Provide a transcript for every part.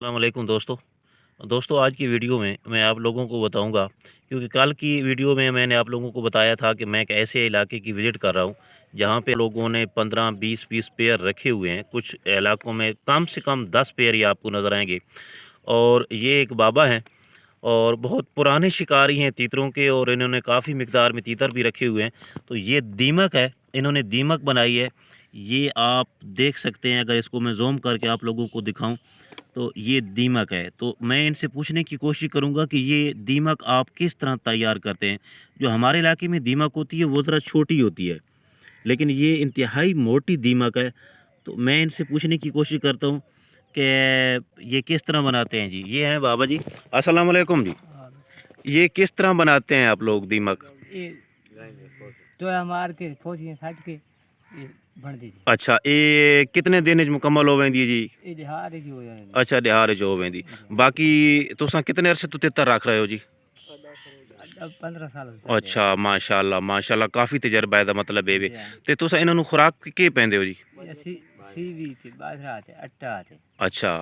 अस्सलाम वालेकुम दोस्तों आज की वीडियो में मैं आप लोगों को बताऊंगा, क्योंकि कल की वीडियो में मैंने आप लोगों को बताया था कि मैं एक ऐसे इलाके की विज़िट कर रहा हूं जहां पे लोगों ने 15-20 पेयर रखे हुए हैं। कुछ इलाकों में कम से कम 10 पेयर ही आपको नज़र आएंगे। और ये एक बाबा हैं और बहुत पुराने शिकारी हैं तीतरों के, और इन्होंने काफ़ी मिकदार में तीतर भी रखे हुए हैं। तो ये दीमक है, इन्होंने दीमक बनाई है। ये आप देख सकते हैं, अगर इसको मैं ज़ूम करके आप लोगों को दिखाऊं तो ये दीमक है। तो मैं इनसे पूछने की कोशिश करूंगा कि ये दीमक आप किस तरह तैयार करते हैं। जो हमारे इलाके में दीमक होती है वो ज़रा छोटी होती है, लेकिन ये इंतहाई मोटी दीमक है। तो मैं इनसे पूछने की कोशिश करता हूँ कि ये किस तरह बनाते हैं। जी ये हैं बाबा जी, अस्सलाम वालेकुम जी। हाँ, ये किस तरह बनाते हैं आप लोग दीमक? ये तो हमार के फौजी साइड के ये बन दीजिए। अच्छा, ये कितने दिन च मुकम्मल हो वेंदी जी? ये दिहाड़ ही हो जाए। अच्छा, दिहाड़ च हो वेंदी। बाकी तुसां कितने अरसे तो तितर रख रहे हो जी? अब 15 साल हो चल अच्छा, माशाल्लाह माशाल्लाह, काफ़ी तजर्बा है। मतलब ये गया। ते तुसां इन्हां नूं खुराक के पैंदे हो जी? ये सी भी थी बाजरा आते आटा आते। अच्छा,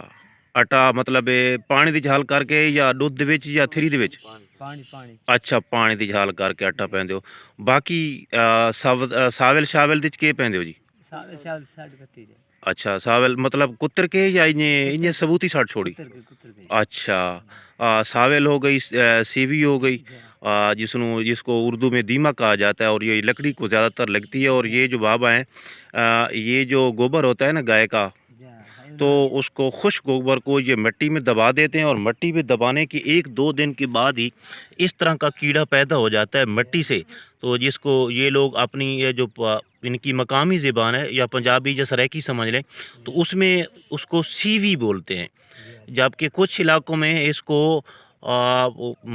आटा मतलब पानी दी झाल करके या दूध दे विच या थरी दे विच? पानी पानी अच्छा, पानी दी झाल करके आटा पैंदे हो। बाकी सावल शावल दी च के पैंदे हो जी? साल साल साइड करती है। अच्छा, सावल मतलब कुतर के या इन्हें इन्हें सबूती साड़ छोड़ी? कुतर के अच्छा, सावेल हो गई, सीवी हो गई, जिसको उर्दू में दीमक कहा जाता है, और ये लकड़ी को ज़्यादातर लगती है। और ये जो बाबा हैं, ये जो गोबर होता है ना गाय का, तो उसको खुश गोबर को ये मिट्टी में दबा देते हैं, और मिट्टी में दबाने के 1-2 दिन के बाद ही इस तरह का कीड़ा पैदा हो जाता है मिट्टी से। तो जिसको ये लोग अपनी ये जो इनकी मकामी ज़बान है या पंजाबी या सराइकी समझ लें, तो उसमें उसको सीवी बोलते हैं। जबकि कुछ इलाकों में इसको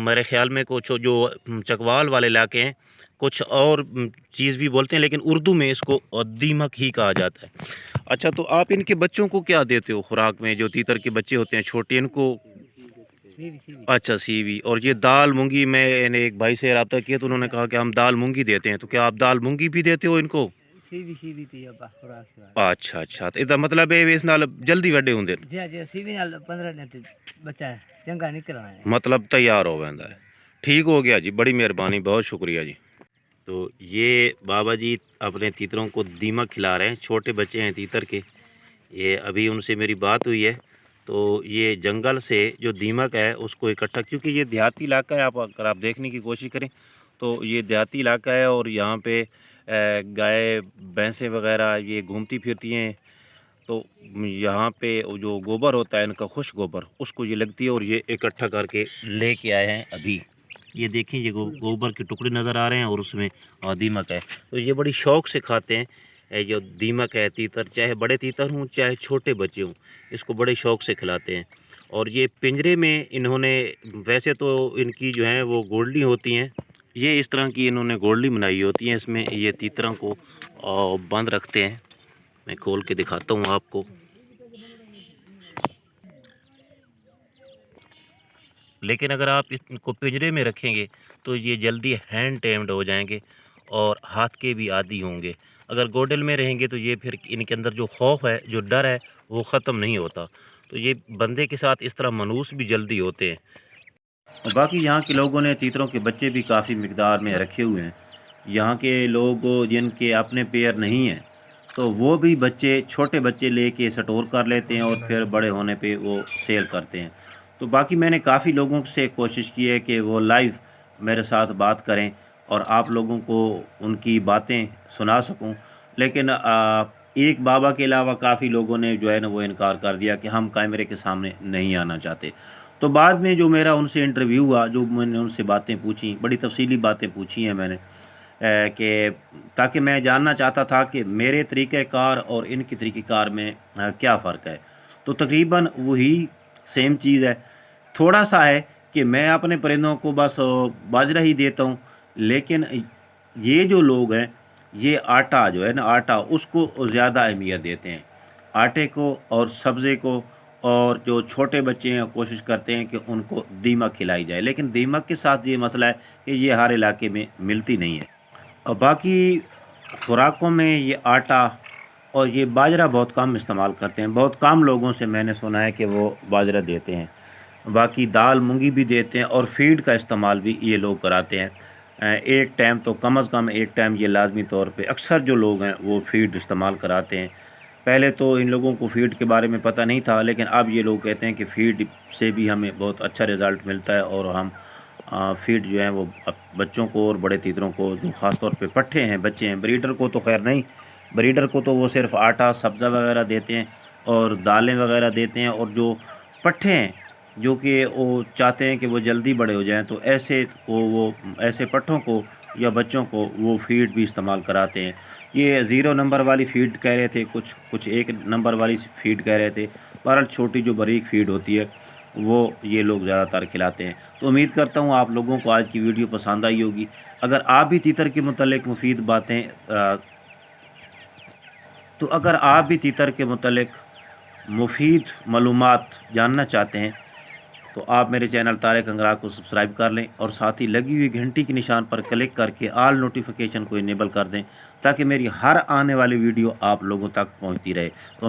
मेरे ख़्याल में कुछ जो चकवाल वाले इलाके हैं, कुछ और चीज़ भी बोलते हैं, लेकिन उर्दू में इसको दीमक ही कहा जाता है। अच्छा, तो आप इनके बच्चों को क्या देते हो खुराक में? जो तीतर के बच्चे होते हैं छोटे, इनको? सीवी अच्छा, सीवी। और ये दाल मूंगी, मैंने एक भाई से रब्ता किया तो उन्होंने कहा कि हम दाल मूंगी देते हैं। तो क्या आप दाल मूंगी भी देते हो इनको? सीवी थी अब खुराक से। अच्छा अच्छा, तो इसका मतलब है इस नाल जल्दी वड्डे होंगे? जी जी सीवी नाल 15 दिन ते बच्चा चंगा निकलना है। मतलब तैयार हो वैंदा है। ठीक हो गया जी, बड़ी मेहरबानी, बहुत शुक्रिया जी। तो ये बाबा जी अपने तीतरों को दीमक खिला रहे हैं। छोटे बच्चे हैं तीतर के। ये अभी उनसे मेरी बात हुई है, तो ये जंगल से जो दीमक है उसको इकट्ठा, क्योंकि ये देहाती इलाका है। अगर आप देखने की कोशिश करें तो ये देहाती इलाका है, और यहाँ पे गाय भैंसें वगैरह ये घूमती फिरती हैं। तो यहाँ पे वो जो गोबर होता है इनका, खुश गोबर, उसको ये लगती है, और ये इकट्ठा करके लेके आए हैं अभी। ये देखें, ये गोबर के टुकड़े नज़र आ रहे हैं, और उसमें दीमक है। तो ये बड़ी शौक़ से खाते हैं। जो दीमक है, तीतर, चाहे बड़े तीतर हों चाहे छोटे बच्चे हों, इसको बड़े शौक़ से खिलाते हैं। और ये पिंजरे में इन्होंने, वैसे तो इनकी जो हैं वो गोल्डी होती हैं, ये इस तरह की इन्होंने गोल्डी बनाई होती हैं। इसमें ये तीतरों को बंद रखते हैं। मैं खोल के दिखाता हूँ आपको। लेकिन अगर आप इसको पिंजरे में रखेंगे तो ये जल्दी हैंड टेम्ड हो जाएंगे और हाथ के भी आदी होंगे। अगर गोडल में रहेंगे तो ये फिर इनके अंदर जो खौफ है, जो डर है, वो ख़त्म नहीं होता। तो ये बंदे के साथ इस तरह मनूस भी जल्दी होते हैं। और बाकी यहाँ के लोगों ने तीतरों के बच्चे भी काफ़ी मिकदार में रखे हुए हैं। यहाँ के लोग जिनके अपने पेयर नहीं हैं, तो वो भी बच्चे, छोटे बच्चे लेके स्टोर कर लेते हैं, और फिर बड़े होने पे वो सेल करते हैं। तो बाकी मैंने काफ़ी लोगों से कोशिश की है कि वो लाइव मेरे साथ बात करें और आप लोगों को उनकी बातें सुना सकूं, लेकिन एक बाबा के अलावा काफ़ी लोगों ने जो है ना वो इनकार कर दिया कि हम कैमरे के सामने नहीं आना चाहते। तो बाद में जो मेरा उनसे इंटरव्यू हुआ, जो मैंने उनसे बातें पूछी, बड़ी तफसीली बातें पूछी हैं मैंने, कि ताकि मैं जानना चाहता था कि मेरे तरीक़ेकार और इनके तरीक़ेकार में क्या फ़र्क है। तो तकरीबन वही सेम चीज़ है। थोड़ा सा है कि मैं अपने परिंदों को बस बाजरा ही देता हूँ, लेकिन ये जो लोग हैं, ये आटा जो है ना, आटा, उसको ज़्यादा अहमियत देते हैं, आटे को और सब्ज़े को। और जो छोटे बच्चे हैं कोशिश करते हैं कि उनको दीमक खिलाई जाए, लेकिन दीमक के साथ ये मसला है कि ये हर इलाके में मिलती नहीं है। और बाकी खुराकों में ये आटा اور یہ باجرہ بہت کم استعمال کرتے ہیں. بہت کم لوگوں سے میں نے سنا ہے کہ وہ باجرہ دیتے ہیں. باقی دال مونگی بھی دیتے ہیں اور فیڈ کا استعمال بھی یہ لوگ کراتے ہیں. ایک ٹائم تو کم از کم ایک ٹائم یہ لازمی طور پہ اکثر جو لوگ ہیں وہ فیڈ استعمال کراتے ہیں. پہلے تو ان لوگوں کو فیڈ کے بارے میں پتہ نہیں تھا، لیکن اب یہ لوگ کہتے ہیں کہ فیڈ سے بھی ہمیں بہت اچھا رزلٹ ملتا ہے، اور ہم فیڈ جو ہیں وہ بچوں کو اور بڑے تیتروں کو، جو خاص طور پہ پٹھے ہیں بچے ہیں، بریڈر کو تو خیر نہیں، بریڈر کو تو وہ صرف آٹا سبزہ وغیرہ دیتے ہیں اور دالیں وغیرہ دیتے ہیں. اور جو پٹھے ہیں جو کہ وہ چاہتے ہیں کہ وہ جلدی بڑے ہو جائیں، تو ایسے پٹھوں کو یا بچوں کو وہ فیڈ بھی استعمال کراتے ہیں. یہ 0 نمبر والی فیڈ کہہ رہے تھے، کچھ 1 نمبر والی فیڈ کہہ رہے تھے. بہرحال چھوٹی جو باریک فیڈ ہوتی ہے وہ یہ لوگ زیادہ تر کھلاتے ہیں. تو امید کرتا ہوں آپ لوگوں کو آج کی ویڈیو پسند آئی ہوگی. اگر آپ بھی تیتر کے متعلق مفید معلومات جاننا چاہتے ہیں تو آپ میرے چینل طارق انگرا کو سبسکرائب کر لیں، اور ساتھ ہی لگی ہوئی گھنٹی کے نشان پر کلک کر کے آل نوٹیفیکیشن کو انیبل کر دیں، تاکہ میری ہر آنے والی ویڈیو آپ لوگوں تک پہنچتی رہے. تو